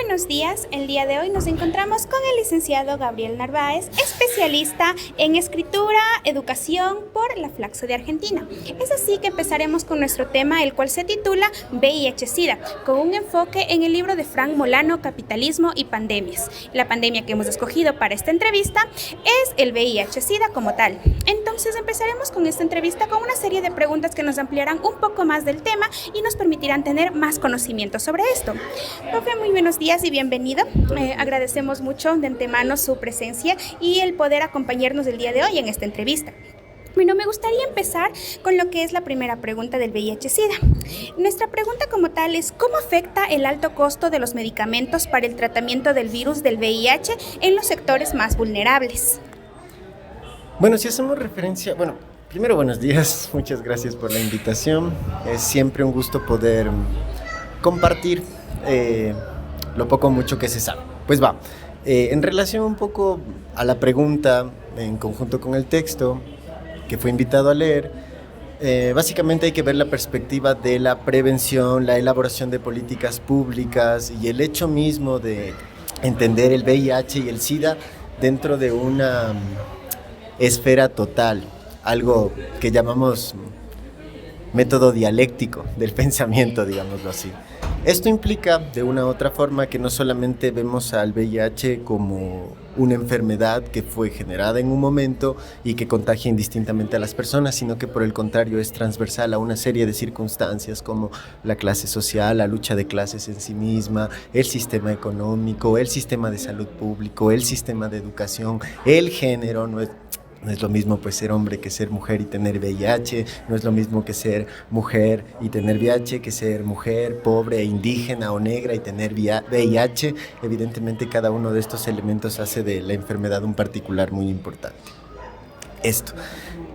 buenos días. El día de hoy nos encontramos con el licenciado Gabriel Narváez, especialista en escritura, educación por la Flaxo de Argentina. Es así que empezaremos con nuestro tema, el cual se titula VIH-Sida, con un enfoque en el libro de Frank Molano, Capitalismo y Pandemias. La pandemia que hemos escogido para esta entrevista es el VIH-Sida como tal. Entonces empezaremos con esta entrevista con una serie de preguntas que nos ampliarán un poco más del tema y nos permitirán tener más conocimiento sobre esto. Profe, muy buenos días y bienvenido. Agradecemos mucho de antemano su presencia y el poder acompañarnos el día de hoy en esta entrevista. Bueno, me gustaría empezar con lo que es la primera pregunta del VIH-Sida. Nuestra pregunta como tal es: ¿cómo afecta el alto costo de los medicamentos para el tratamiento del virus del VIH en los sectores más vulnerables? Bueno, si hacemos referencia, primero buenos días, muchas gracias por la invitación. Es siempre un gusto poder compartir lo poco o mucho que se sabe. Pues en relación un poco a la pregunta, en conjunto con el texto que fue invitado a leer, básicamente hay que ver la perspectiva de la prevención, la elaboración de políticas públicas y el hecho mismo de entender el VIH y el SIDA dentro de una esfera total, algo que llamamos método dialéctico del pensamiento, digámoslo así. Esto implica, de una u otra forma, que no solamente vemos al VIH como una enfermedad que fue generada en un momento y que contagia indistintamente a las personas, sino que por el contrario es transversal a una serie de circunstancias como la clase social, la lucha de clases en sí misma, el sistema económico, el sistema de salud público, el sistema de educación, el género. No es lo mismo pues ser hombre que ser mujer y tener VIH, no es lo mismo que ser mujer y tener VIH que ser mujer, pobre e indígena o negra y tener VIH. Evidentemente cada uno de estos elementos hace de la enfermedad un particular muy importante.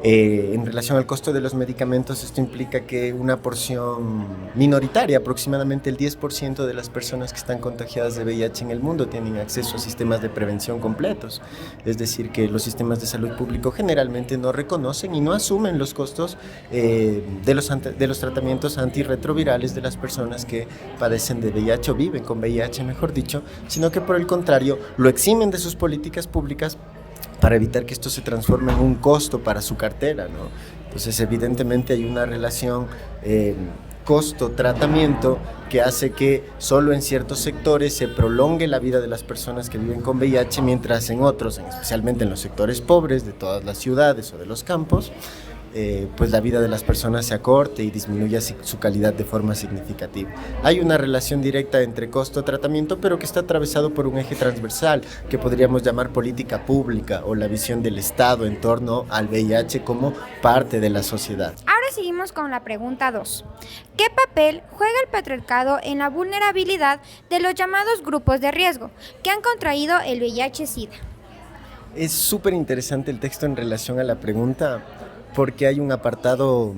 En relación al costo de los medicamentos, esto implica que una porción minoritaria, aproximadamente el 10% de las personas que están contagiadas de VIH en el mundo tienen acceso a sistemas de prevención completos. Es decir, que los sistemas de salud público generalmente no reconocen y no asumen los costos de los tratamientos antirretrovirales de las personas que padecen de VIH o viven con VIH, mejor dicho, sino que por el contrario lo eximen de sus políticas públicas para evitar que esto se transforme en un costo para su cartera, ¿no? Entonces, evidentemente hay una relación costo-tratamiento que hace que solo en ciertos sectores se prolongue la vida de las personas que viven con VIH, mientras en otros, especialmente en los sectores pobres de todas las ciudades o de los campos, pues la vida de las personas se acorte y disminuya su calidad de forma significativa. Hay una relación directa entre costo-tratamiento, pero que está atravesado por un eje transversal que podríamos llamar política pública o la visión del Estado en torno al VIH como parte de la sociedad. Ahora seguimos con la pregunta 2. ¿Qué papel juega el patriarcado en la vulnerabilidad de los llamados grupos de riesgo que han contraído el VIH-Sida? Es súper interesante el texto en relación a la pregunta, porque hay un apartado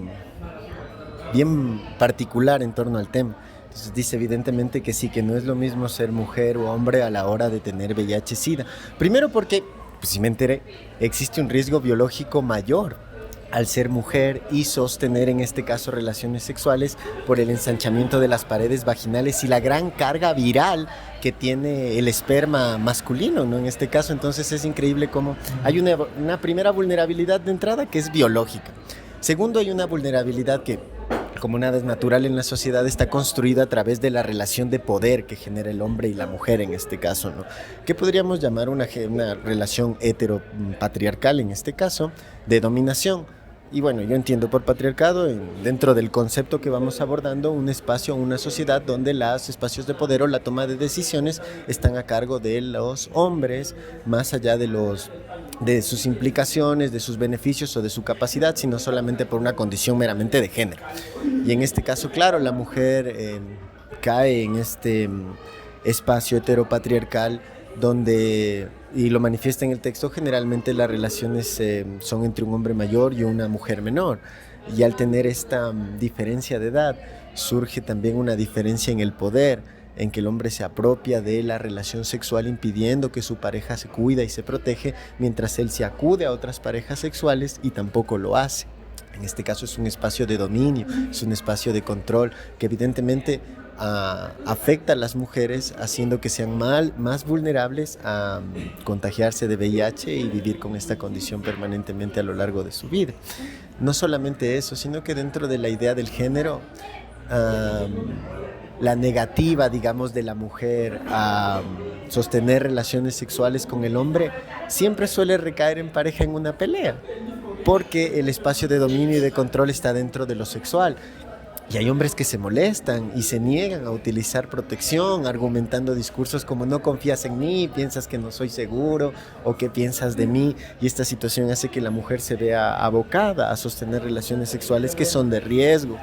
bien particular en torno al tema. Entonces dice evidentemente que sí, que no es lo mismo ser mujer o hombre a la hora de tener VIH-Sida. Primero porque, pues si me enteré, existe un riesgo biológico mayor al ser mujer y sostener en este caso relaciones sexuales por el ensanchamiento de las paredes vaginales y la gran carga viral que tiene el esperma masculino, ¿no? En este caso, entonces es increíble cómo hay una primera vulnerabilidad de entrada que es biológica. Segundo, hay una vulnerabilidad que, como nada es natural en la sociedad, está construida a través de la relación de poder que genera el hombre y la mujer en este caso, ¿no? Que podríamos llamar una relación heteropatriarcal en este caso, de dominación. Y bueno, yo entiendo por patriarcado, dentro del concepto que vamos abordando, un espacio, una sociedad donde los espacios de poder o la toma de decisiones están a cargo de los hombres, más allá de sus implicaciones, de sus beneficios o de su capacidad, sino solamente por una condición meramente de género. Y en este caso, claro, la mujer cae en este espacio heteropatriarcal donde, y lo manifiesta en el texto, generalmente las relaciones son entre un hombre mayor y una mujer menor. Y al tener esta diferencia de edad, surge también una diferencia en el poder, en que el hombre se apropia de la relación sexual impidiendo que su pareja se cuida y se protege, mientras él se acude a otras parejas sexuales y tampoco lo hace. En este caso es un espacio de dominio, es un espacio de control que evidentemente afecta a las mujeres, haciendo que sean más vulnerables a contagiarse de VIH y vivir con esta condición permanentemente a lo largo de su vida. No solamente eso, sino que dentro de la idea del género, la negativa, digamos, de la mujer a sostener relaciones sexuales con el hombre siempre suele recaer en pareja en una pelea, porque el espacio de dominio y de control está dentro de lo sexual. Y hay hombres que se molestan y se niegan a utilizar protección, argumentando discursos como no confías en mí, piensas que no soy seguro, o qué piensas de mí. Y esta situación hace que la mujer se vea abocada a sostener relaciones sexuales que son de riesgo.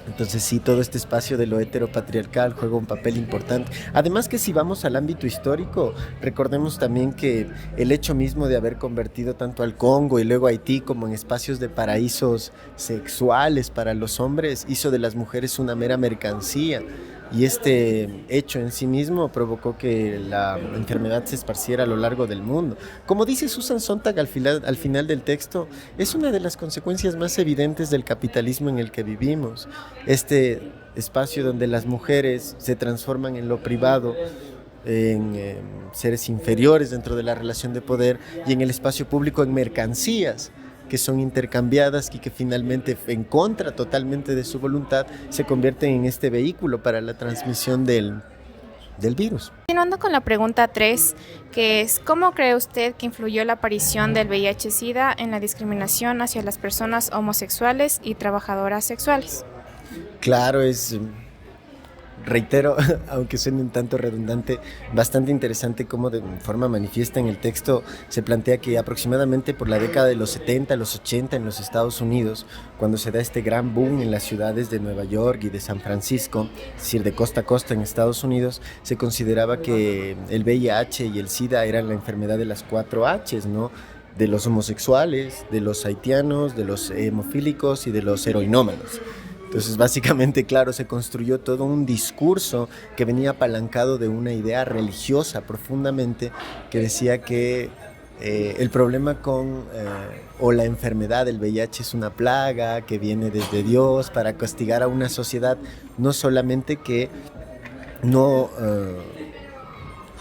Entonces sí, todo este espacio de lo heteropatriarcal juega un papel importante. Además que si vamos al ámbito histórico, recordemos también que el hecho mismo de haber convertido tanto al Congo y luego a Haití como en espacios de paraísos sexuales para los hombres hizo de las mujeres una mera mercancía. Y este hecho en sí mismo provocó que la enfermedad se esparciera a lo largo del mundo. Como dice Susan Sontag al final del texto, es una de las consecuencias más evidentes del capitalismo en el que vivimos. Este espacio donde las mujeres se transforman en lo privado, en seres inferiores dentro de la relación de poder, y en el espacio público en mercancías que son intercambiadas y que finalmente, en contra totalmente de su voluntad, se convierten en este vehículo para la transmisión del virus. Continuando con la pregunta 3, que es ¿cómo cree usted que influyó la aparición del VIH-Sida en la discriminación hacia las personas homosexuales y trabajadoras sexuales? Claro, reitero, aunque suene un tanto redundante, bastante interesante cómo de forma manifiesta en el texto se plantea que aproximadamente por la década de los 70, los 80 en los Estados Unidos, cuando se da este gran boom en las ciudades de Nueva York y de San Francisco, es decir, de costa a costa en Estados Unidos, se consideraba que el VIH y el SIDA eran la enfermedad de las 4 H's, ¿no? De los homosexuales, de los haitianos, de los hemofílicos y de los heroinómanos. Entonces, básicamente, claro, se construyó todo un discurso que venía apalancado de una idea religiosa profundamente que decía que el problema o la enfermedad del VIH es una plaga que viene desde Dios para castigar a una sociedad, no solamente que no,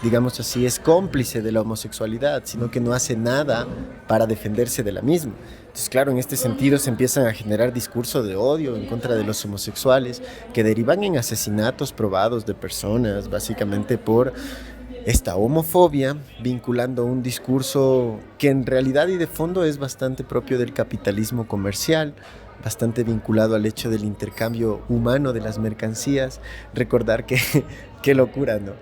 digamos así, es cómplice de la homosexualidad, sino que no hace nada para defenderse de la misma. Entonces, claro, en este sentido se empiezan a generar discursos de odio en contra de los homosexuales que derivan en asesinatos probados de personas, básicamente por esta homofobia, vinculando un discurso que en realidad y de fondo es bastante propio del capitalismo comercial, bastante vinculado al hecho del intercambio humano de las mercancías. Recordar que, qué locura, ¿no?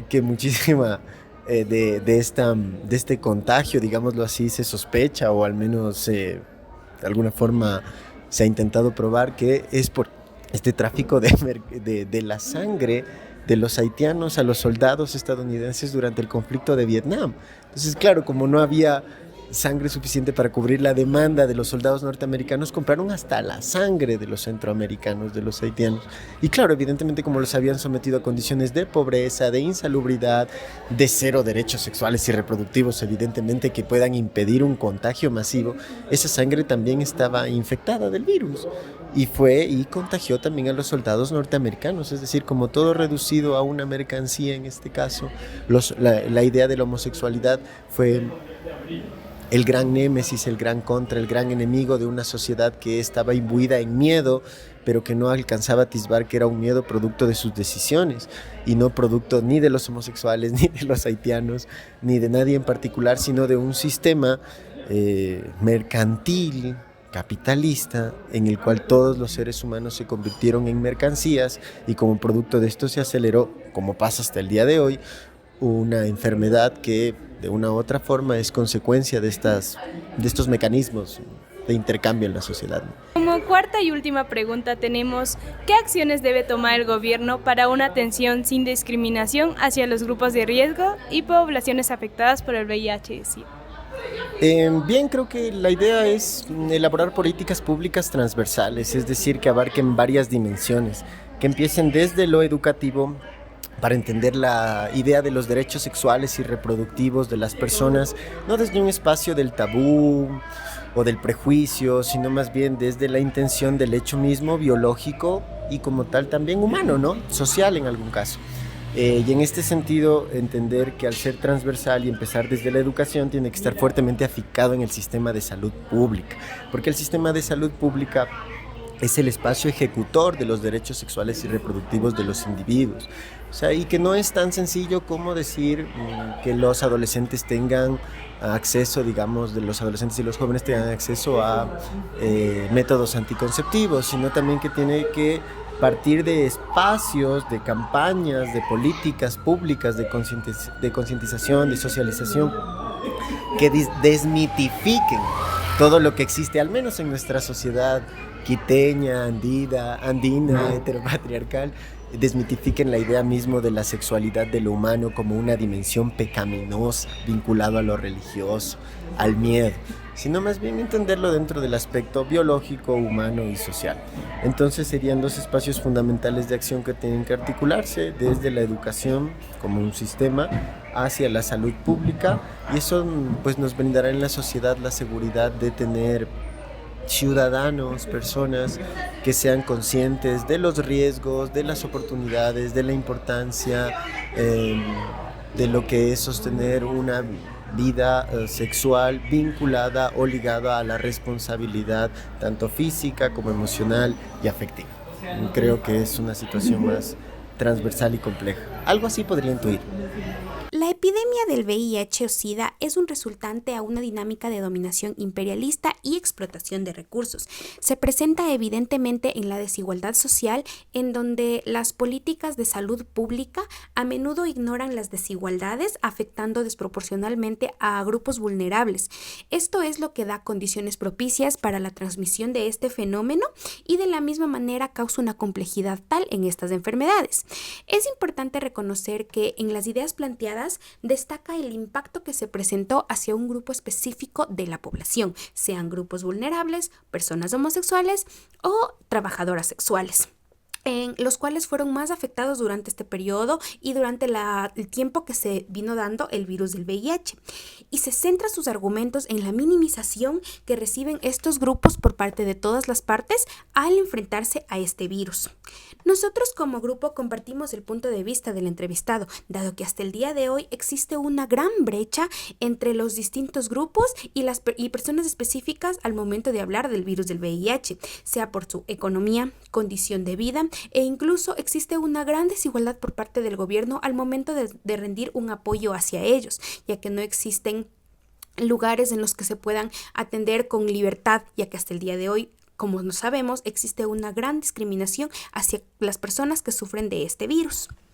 Que muchísima de este contagio, digámoslo así, se sospecha, o al menos de alguna forma se ha intentado probar que es por este tráfico de la sangre de los haitianos a los soldados estadounidenses durante el conflicto de Vietnam. Entonces, claro, como no había sangre suficiente para cubrir la demanda de los soldados norteamericanos, compraron hasta la sangre de los centroamericanos, de los haitianos. Y claro, evidentemente, como los habían sometido a condiciones de pobreza, de insalubridad, de cero derechos sexuales y reproductivos, evidentemente, que puedan impedir un contagio masivo, esa sangre también estaba infectada del virus. Y contagió también a los soldados norteamericanos, es decir, como todo reducido a una mercancía en este caso, la idea de la homosexualidad fue el gran némesis, el gran contra, el gran enemigo de una sociedad que estaba imbuida en miedo, pero que no alcanzaba a atisbar que era un miedo producto de sus decisiones y no producto ni de los homosexuales, ni de los haitianos, ni de nadie en particular, sino de un sistema mercantil, capitalista, en el cual todos los seres humanos se convirtieron en mercancías, y como producto de esto se aceleró, como pasa hasta el día de hoy, una enfermedad que de una u otra forma es consecuencia de estos mecanismos de intercambio en la sociedad. Como cuarta y última pregunta tenemos, ¿qué acciones debe tomar el gobierno para una atención sin discriminación hacia los grupos de riesgo y poblaciones afectadas por el VIH-Sida? Bien, creo que la idea es elaborar políticas públicas transversales, es decir, que abarquen varias dimensiones, que empiecen desde lo educativo, para entender la idea de los derechos sexuales y reproductivos de las personas, no desde un espacio del tabú o del prejuicio, sino más bien desde la intención del hecho mismo biológico y como tal también humano, ¿no? Social en algún caso. Y en este sentido, entender que al ser transversal y empezar desde la educación, tiene que estar fuertemente afincado en el sistema de salud pública, porque el sistema de salud pública es el espacio ejecutor de los derechos sexuales y reproductivos de los individuos. O sea, y que no es tan sencillo como decir que los adolescentes tengan acceso, digamos, de los adolescentes y los jóvenes tengan acceso a métodos anticonceptivos, sino también que tiene que partir de espacios, de campañas, de políticas públicas, de concientización, de socialización, que desmitifiquen todo lo que existe, al menos en nuestra sociedad quiteña, andina, heteropatriarcal, desmitifiquen la idea mismo de la sexualidad de lo humano como una dimensión pecaminosa, vinculado a lo religioso, al miedo, sino más bien entenderlo dentro del aspecto biológico, humano y social. Entonces serían dos espacios fundamentales de acción que tienen que articularse desde la educación como un sistema hacia la salud pública, y eso pues nos brindará en la sociedad la seguridad de tener ciudadanos, personas que sean conscientes de los riesgos, de las oportunidades, de la importancia de lo que es sostener una vida sexual vinculada o ligada a la responsabilidad tanto física como emocional y afectiva. Creo que es una situación más transversal y compleja. Algo así podría intuir. La epidemia del VIH o SIDA es un resultante a una dinámica de dominación imperialista y explotación de recursos. Se presenta evidentemente en la desigualdad social, en donde las políticas de salud pública a menudo ignoran las desigualdades, afectando desproporcionalmente a grupos vulnerables. Esto es lo que da condiciones propicias para la transmisión de este fenómeno y de la misma manera causa una complejidad tal en estas enfermedades. Es importante reconocer que en las ideas planteadas destaca el impacto que se presentó hacia un grupo específico de la población, sean grupos vulnerables, personas homosexuales o trabajadoras sexuales, en los cuales fueron más afectados durante este periodo y durante el tiempo que se vino dando el virus del VIH. Y se centra sus argumentos en la minimización que reciben estos grupos por parte de todas las partes al enfrentarse a este virus. Nosotros como grupo compartimos el punto de vista del entrevistado, dado que hasta el día de hoy existe una gran brecha entre los distintos grupos y personas específicas al momento de hablar del virus del VIH, sea por su economía, condición de vida, e incluso existe una gran desigualdad por parte del gobierno al momento de rendir un apoyo hacia ellos, ya que no existen lugares en los que se puedan atender con libertad, ya que hasta el día de hoy, como no sabemos, existe una gran discriminación hacia las personas que sufren de este virus.